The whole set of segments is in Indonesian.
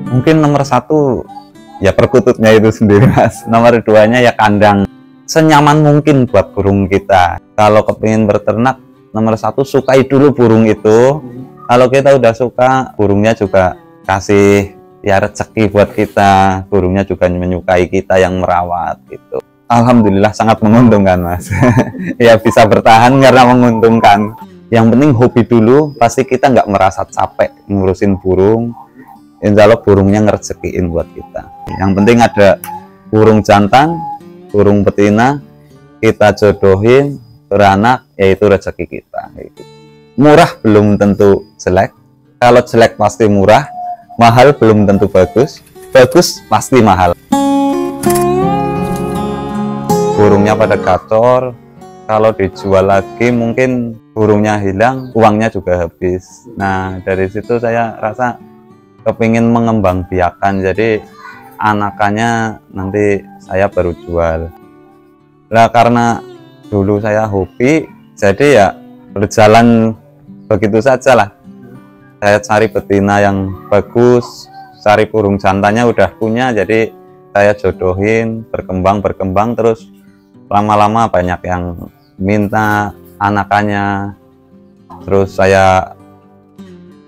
Mungkin nomor satu ya perkututnya itu sendiri, Mas. Nomor duanya ya kandang, senyaman mungkin buat burung kita. Kalau kepingin berternak, nomor satu sukai dulu burung itu. Kalau kita udah suka, burungnya juga kasih ya rezeki buat kita, burungnya juga menyukai kita yang merawat gitu. Alhamdulillah sangat menguntungkan, Mas. Ya bisa bertahan karena menguntungkan. Yang penting hobi dulu, pasti kita nggak merasa capek ngurusin burung. Insya Allah burungnya ngerezekiin buat kita. Yang penting ada burung jantan, burung betina, kita jodohin beranak, yaitu rezeki kita. Murah belum tentu jelek. Kalau jelek pasti murah, mahal belum tentu bagus, bagus pasti mahal. Burungnya pada gacor, kalau dijual lagi mungkin burungnya hilang, uangnya juga habis. Nah dari situ saya rasa kepingin mengembangbiakan, jadi anakannya nanti saya baru jual. Nah karena dulu saya hobi, jadi ya berjalan begitu saja lah. Saya cari betina yang bagus, cari burung jantannya udah punya, jadi saya jodohin, berkembang terus lama-lama banyak yang minta anakannya, terus saya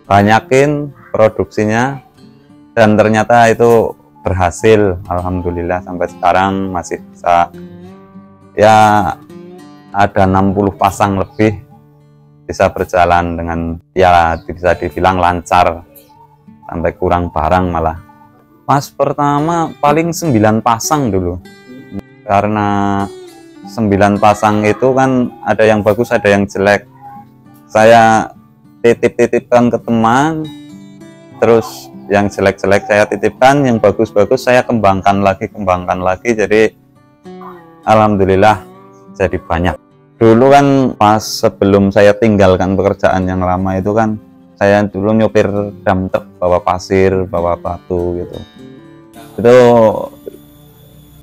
banyakin produksinya dan ternyata itu berhasil. Alhamdulillah sampai sekarang masih bisa ya ada 60 pasang lebih, bisa berjalan dengan ya bisa dibilang lancar sampai kurang barang malah. Pas pertama paling 9 pasang dulu, karena 9 pasang itu kan ada yang bagus ada yang jelek, saya titip-titipkan ke teman, terus yang jelek-jelek saya titipkan, yang bagus-bagus saya kembangkan lagi, jadi alhamdulillah jadi banyak. Dulu kan pas sebelum saya tinggalkan pekerjaan yang lama itu kan, saya dulu nyopir dam truk, bawa pasir, bawa batu gitu. Itu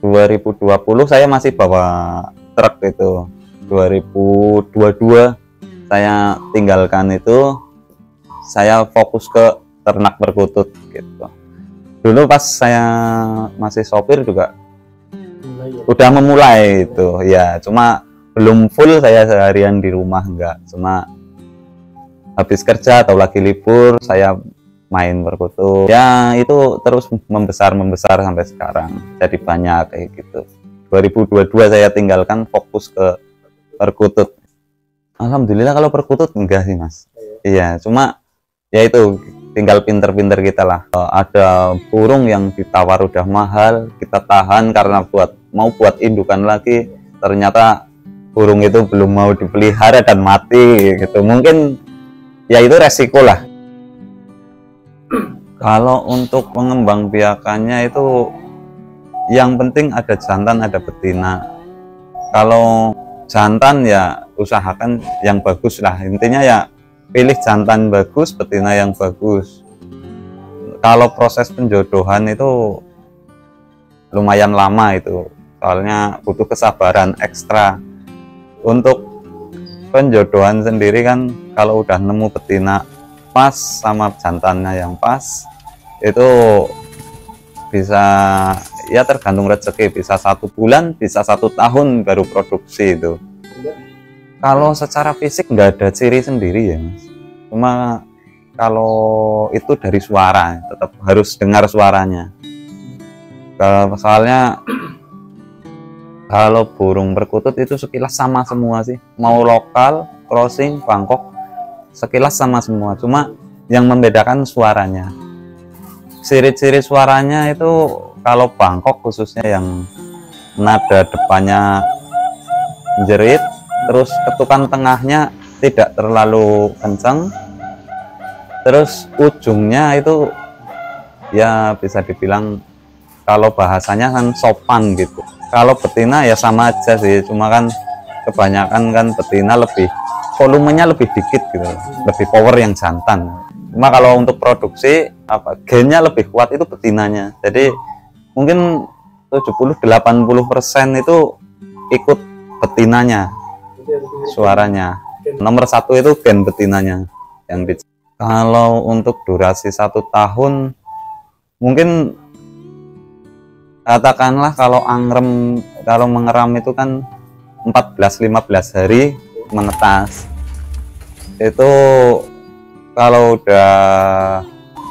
2020 saya masih bawa truk itu. 2022 saya tinggalkan itu, saya fokus ke ternak perkutut gitu. Dulu pas saya masih sopir juga udah memulai itu ya, cuma belum full saya seharian di rumah, enggak, cuma habis kerja atau lagi libur saya main perkutut ya, itu terus membesar sampai sekarang jadi banyak kayak gitu. 2022 saya tinggalkan, fokus ke perkutut. Alhamdulillah kalau perkutut enggak sih Mas, iya, cuma ya itu tinggal pinter-pinter kita lah. Ada burung yang ditawar udah mahal, kita tahan karena mau buat indukan lagi, ternyata burung itu belum mau dipelihara dan mati gitu. Mungkin ya itu resiko lah. Kalau untuk pengembangbiakannya itu yang penting ada jantan ada betina. Kalau jantan ya usahakan yang bagus lah, intinya ya pilih jantan bagus, betina yang bagus. Kalau proses penjodohan itu lumayan lama itu, soalnya butuh kesabaran ekstra. Untuk penjodohan sendiri kan kalau udah nemu betina pas sama jantannya yang pas, itu bisa ya tergantung rezeki, bisa 1 bulan, bisa 1 tahun baru produksi itu. Kalau secara fisik nggak ada ciri sendiri ya Mas, cuma kalau itu dari suara, tetap harus dengar suaranya. Soalnya kalau burung perkutut itu sekilas sama semua sih, mau lokal, crossing, Bangkok, sekilas sama semua, cuma yang membedakan suaranya. Ciri-ciri suaranya itu kalau Bangkok khususnya yang nada depannya jerit, terus ketukan tengahnya tidak terlalu kencang, terus ujungnya itu ya bisa dibilang kalau bahasanya kan sopan gitu. Kalau betina ya sama aja sih, cuma kan kebanyakan kan betina lebih volumenya lebih dikit gitu, lebih power yang jantan. Cuma kalau untuk produksi gennya lebih kuat itu betinanya, jadi mungkin 70-80% itu ikut betinanya, suaranya. Nomor satu itu gen betinanya yang kalau untuk durasi 1 tahun mungkin katakanlah kalau mengeram itu kan 14-15 hari menetas. Itu kalau udah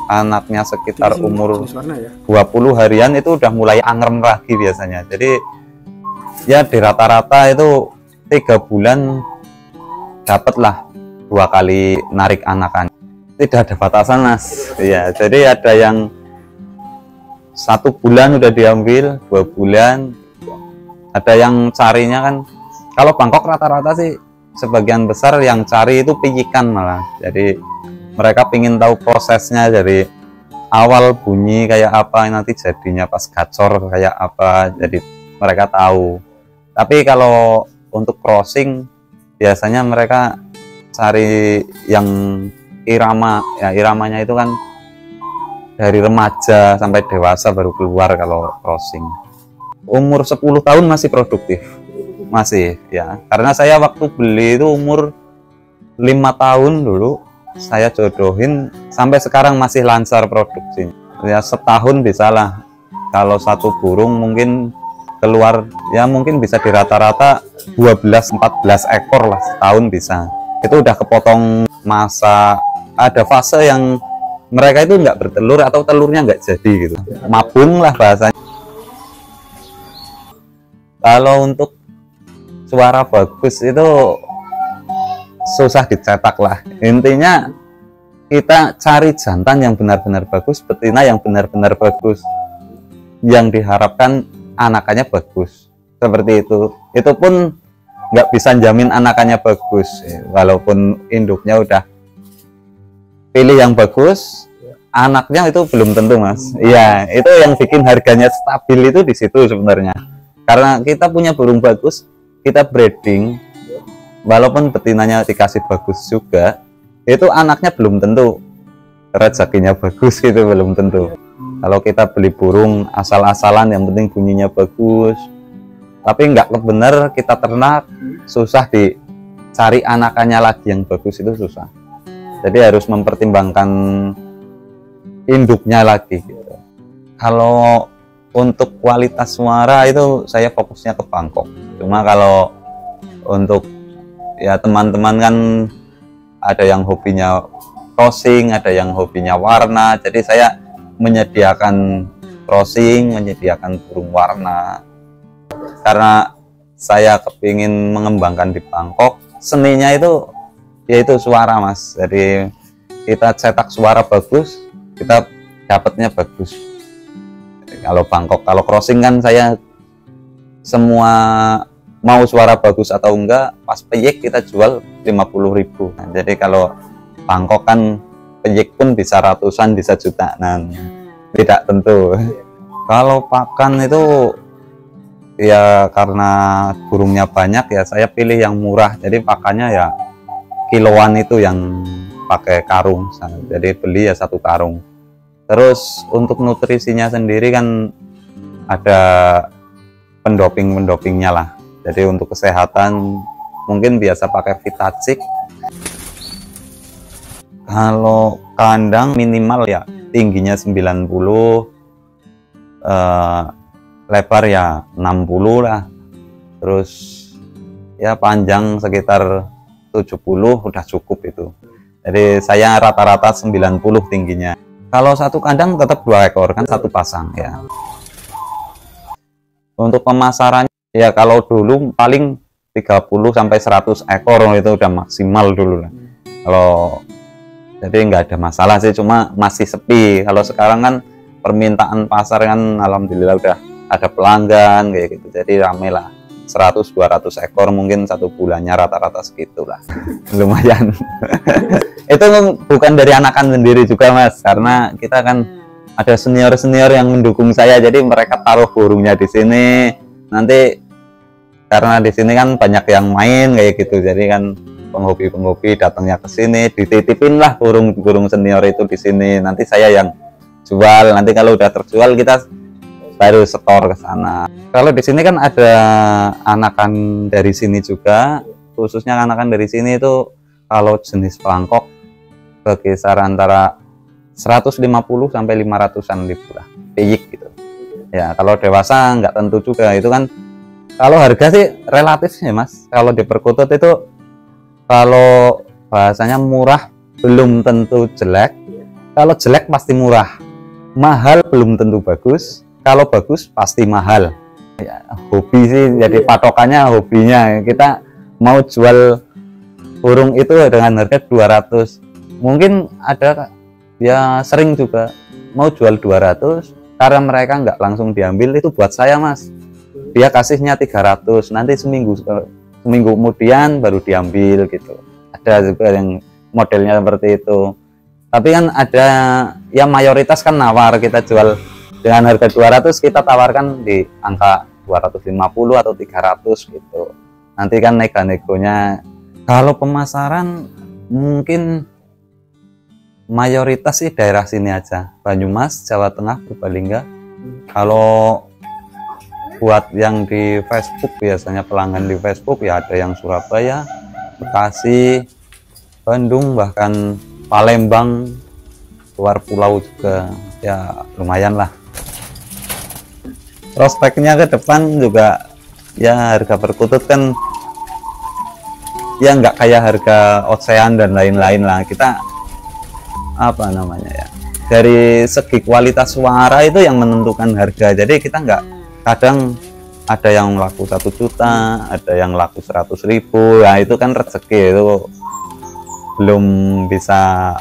anaknya sekitar umur 20 harian itu udah mulai angrem lagi biasanya. Jadi ya di rata-rata itu 3 bulan dapatlah 2 kali narik anakan. Tidak ada batasan, Mas. Iya, jadi ada yang 1 bulan udah diambil, 2 bulan. Ada yang carinya kan, kalau Bangkok rata-rata sih sebagian besar yang cari itu pijikan malah. Jadi mereka pingin tahu prosesnya dari awal bunyi kayak apa, nanti jadinya pas gacor kayak apa, jadi mereka tahu. Tapi kalau untuk crossing biasanya mereka cari yang irama, ya iramanya itu kan dari remaja sampai dewasa baru keluar kalau crossing. Umur 10 tahun masih produktif, masih ya, karena saya waktu beli itu umur 5 tahun dulu saya jodohin, sampai sekarang masih lancar produksi ya. Setahun bisa lah, kalau 1 burung mungkin keluar ya mungkin bisa di rata-rata 12-14 ekor lah setahun bisa. Itu udah kepotong masa, ada fase yang mereka itu nggak bertelur atau telurnya nggak jadi gitu, mabung lah bahasanya. Kalau untuk suara bagus itu susah dicetak lah, intinya kita cari jantan yang benar-benar bagus, betina yang benar-benar bagus, yang diharapkan anakannya bagus, seperti itu. Itu pun nggak bisa jamin anakannya bagus, walaupun induknya udah pilih yang bagus, anaknya itu belum tentu, Mas. Iya, itu yang bikin harganya stabil itu di situ sebenarnya. Karena kita punya burung bagus, kita breeding, walaupun betinanya dikasih bagus juga, itu anaknya belum tentu rezekinya bagus, gitu belum tentu. Kalau kita beli burung asal-asalan yang penting bunyinya bagus, tapi nggak bener kita ternak, susah dicari anakannya lagi yang bagus, itu susah. Jadi harus mempertimbangkan induknya lagi gitu. Kalau untuk kualitas suara itu saya fokusnya ke Bangkok. Cuma kalau untuk ya teman-teman kan ada yang hobinya crossing, ada yang hobinya warna, jadi saya menyediakan crossing, menyediakan burung warna. Karena saya kepingin mengembangkan di Bangkok, seninya itu yaitu suara, Mas. Jadi kita cetak suara bagus, kita dapatnya bagus. Kalau Bangkok, kalau crossing kan saya semua mau suara bagus atau enggak, pas peyik kita jual 50.000. Nah, jadi kalau Bangkok kan peyik pun bisa ratusan, bisa jutaan, tidak tentu. Kalau pakan itu ya karena burungnya banyak ya saya pilih yang murah, jadi pakannya ya kiloan itu yang pakai karung, jadi beli ya 1 karung. Terus untuk nutrisinya sendiri kan ada pendopingnya lah, jadi untuk kesehatan mungkin biasa pakai Vitacik. Kalau kandang minimal ya tingginya 90, lebar ya 60 lah, terus ya panjang sekitar 70 udah cukup itu. Jadi saya rata-rata 90 tingginya. Kalau 1 kandang tetap 2 ekor kan 1 pasang ya. Untuk pemasarannya ya kalau dulu paling 30-100 ekor itu udah maksimal dulu lah. Kalau jadi nggak ada masalah sih, cuma masih sepi. Kalau sekarang kan permintaan pasar kan alhamdulillah udah ada pelanggan kayak gitu, jadi rame lah. 100-200 ekor mungkin 1 bulannya rata-rata segitulah. Lumayan. Itu bukan dari anakan sendiri juga, Mas, karena kita kan ada senior-senior yang mendukung saya, jadi mereka taruh burungnya di sini. Nanti karena di sini kan banyak yang main kayak gitu, jadi kan penghobi-penghobi datangnya ke sini, dititipin lah burung-burung senior itu di sini. Nanti saya yang jual, nanti kalau udah terjual kita baru setor ke sana. Kalau di sini kan ada anakan dari sini juga, khususnya anakan dari sini itu kalau jenis pelangkok berkisar antara 150 sampai 500-an ribu lah, piyik gitu. Ya, kalau dewasa nggak tentu juga, itu kan kalau harga sih relatif sih Mas. Kalau di perkutut itu kalau bahasanya murah belum tentu jelek, kalau jelek pasti murah, mahal belum tentu bagus, kalau bagus pasti mahal. Ya, hobi sih, jadi patokannya hobinya. Kita mau jual burung itu dengan harga 200, mungkin ada ya sering juga mau jual 200 karena mereka nggak langsung diambil, itu buat saya Mas, dia kasihnya 300, nanti seminggu kemudian baru diambil gitu. Ada juga yang modelnya seperti itu, tapi kan ada ya mayoritas kan nawar, kita jual dengan harga 200, kita tawarkan di angka 250 atau 300 gitu, nanti kan nego-negonya. Kalau pemasaran mungkin mayoritas sih daerah sini aja, Banyumas, Jawa Tengah, Purbalingga. Kalau buat yang di Facebook, biasanya pelanggan di Facebook ya ada yang Surabaya, Bekasi, Bandung, bahkan Palembang, luar pulau juga, ya lumayan lah. Prospeknya ke depan juga ya harga perkutut kan ya nggak kayak harga ocean dan lain-lain lah. Kita apa namanya ya, dari segi kualitas suara itu yang menentukan harga. Jadi kita nggak, kadang ada yang laku 1 juta, ada yang laku 100.000, ya itu kan rezeki, itu belum bisa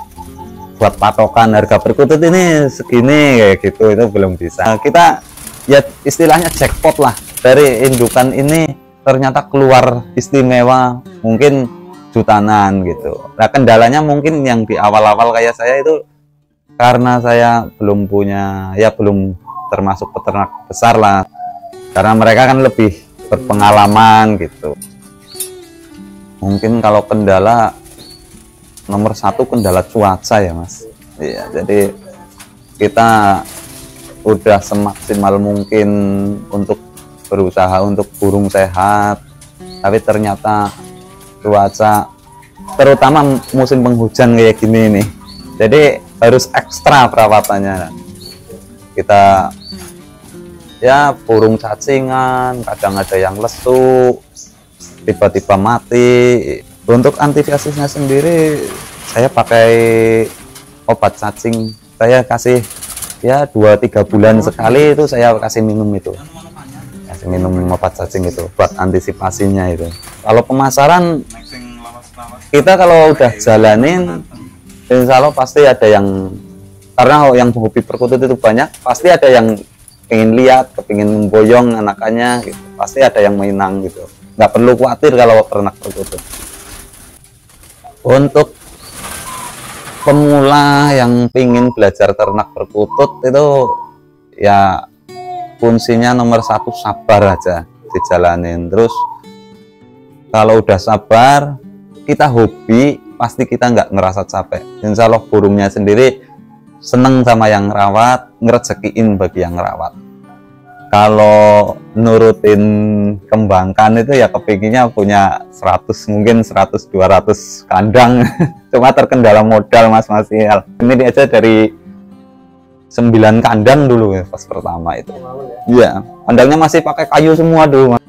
buat patokan harga perkutut ini segini kayak gitu, itu belum bisa. Kita ya istilahnya jackpot lah, dari indukan ini ternyata keluar istimewa mungkin jutaan gitu. Nah, kendalanya mungkin yang di awal-awal kayak saya itu karena saya belum punya, ya belum termasuk peternak besar lah, karena mereka kan lebih berpengalaman gitu. Mungkin kalau kendala nomor 1 kendala cuaca ya Mas. Iya, jadi kita udah semaksimal mungkin untuk berusaha untuk burung sehat, tapi ternyata cuaca, terutama musim penghujan kayak gini nih, jadi harus ekstra perawatannya. Kita ya burung cacingan, kadang ada yang lesu, tiba-tiba mati. Untuk antivirusnya sendiri saya pakai obat cacing, saya kasih ya 2-3 bulan sekali itu saya kasih minum itu, minum obat cacing itu buat antisipasinya itu. Kalau pemasaran kita kalau udah jalanin, insya Allah pasti ada yang, karena yang hobi perkutut itu banyak, pasti ada yang ingin lihat, kepingin memboyong anakannya gitu, pasti ada yang menang gitu. Nggak perlu khawatir kalau ternak perkutut. Untuk pemula yang ingin belajar ternak perkutut itu ya kuncinya nomor 1 sabar aja, dijalanin terus. Kalau udah sabar, kita hobi, pasti kita nggak ngerasa capek. Insya Allah burungnya sendiri seneng sama yang rawat, ngerezekiin bagi yang rawat. Kalau nurutin kembangkan itu ya kepinginnya punya 100, mungkin 100-200 kandang. Cuma terkendala modal Mas Masial. Ini aja dari 9 kandang dulu ya pas pertama itu. Iya, kandangnya masih pakai kayu semua dulu Mas.